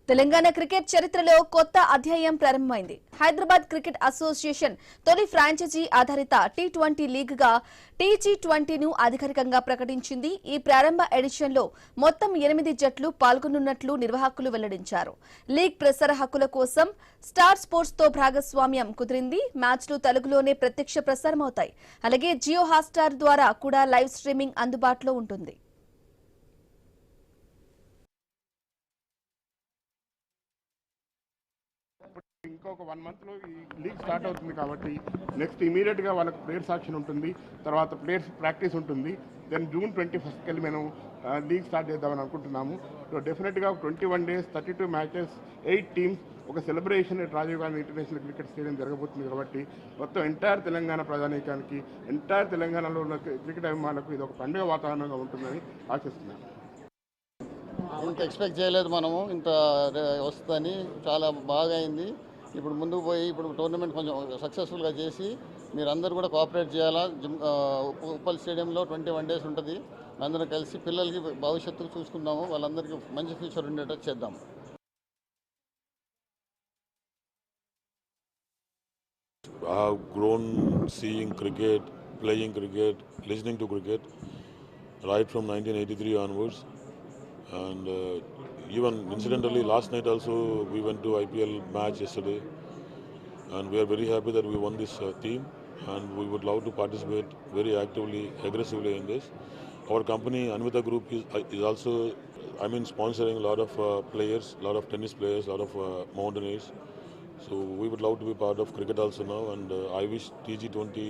Telangana cricket చరిత్రలో కొత్త అధ్యాయం ప్రారంభమైంది. హైదరాబాద్ క్రికెట్ అసోసియేషన్ తొలి ఫ్రాంచైజీ ఆధారిత టీ20 లీగ్ గా టీజీ20ను అధికారికంగా ప్రకటించింది. ఈ ప్రారంభ ఎడిషన్ లో మొత్తం 8 జట్లు పాల్గొనున్నట్లు నిర్వాహకులు వెల్లడించారు. లీగ్ ప్రసార హక్కుల కోసం స్టార్ స్పోర్ట్స్ తో భాగస్వామ్యం కుదిరింది. మ్యాచ్లు తెలుగులోనే ప్రత్యక్ష ప్రసారమవుతాయి. అలాగే జియో హాట్‌స్టార్ ద్వారా కూడా లైవ్ స్ట్రీమింగ్ అందుబాటులో ఉంటుంది. ఇంకొక 1 మంత్లో ఈ లీగ్ స్టార్ట్ అవుతుంది కాబట్టి నెక్స్ట్ ఇమీడియట్గా వాళ్ళకి ప్లేయర్స్ యాక్షన్ ఉంటుంది, తర్వాత ప్లేయర్స్ ప్రాక్టీస్ ఉంటుంది. దెన్ జూన్ 21st వెళ్ళి మేము లీగ్ స్టార్ట్ చేద్దామని అనుకుంటున్నాము. సో డెఫినెట్గా 21 days 32 మ్యాచెస్ 8 టీమ్స్ ఒక celebration Rajiv Gandhi international cricket stadium జరగబోతుంది కాబట్టి మొత్తం ఎంటైర్ తెలంగాణ ప్రజానీకానికి, ఎంటైర్ తెలంగాణలో ఉన్న క్రికెట్ అభిమానులకు ఇది ఒక పండుగ వాతావరణంగా ఉంటుందని ఆశిస్తున్నాను. ఇంత ఎక్స్పెక్ట్ చేయలేదు మనము, ఇంత వస్తుందని. చాలా బాగా అయింది. ఇప్పుడు ముందుకు పోయి ఇప్పుడు టోర్నమెంట్ కొంచెం సక్సెస్ఫుల్గా చేసి మీరందరూ కూడా కోఆపరేట్ చేయాలా. ఉప్పల్ స్టేడియంలో 21 days ఉంటుంది. అందరం కలిసి పిల్లలకి భవిష్యత్తుకు చూసుకుందాము, వాళ్ళందరికీ మంచి ఫ్యూచర్ ఉండేటట్టు చేద్దాం. I have grown seeing cricket, playing cricket, listening to cricket right from 1983 onwards. And even incidentally last night also we went to IPL match yesterday, and we are very happy that we won this team, and we would love to participate very actively, aggressively in this. Our company Anvita Group is also sponsoring a lot of players, a lot of tennis players, a lot of mountaineers. So we would love to be part of cricket also now, and I wish TG20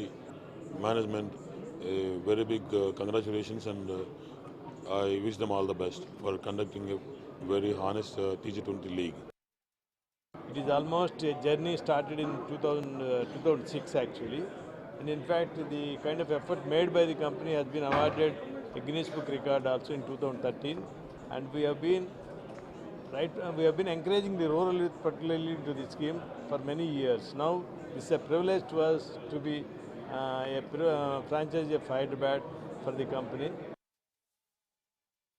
management a very big congratulations, and I wish them all the best for conducting a very honest TG20 league. It is almost a journey started in 2006 actually, and in fact the kind of effort made by the company has been awarded a Guinness Book record also in 2013, and we have been encouraging the rural youth particularly to the scheme for many years. Now this is a privilege to us to be a franchise of Hyderabad for the company.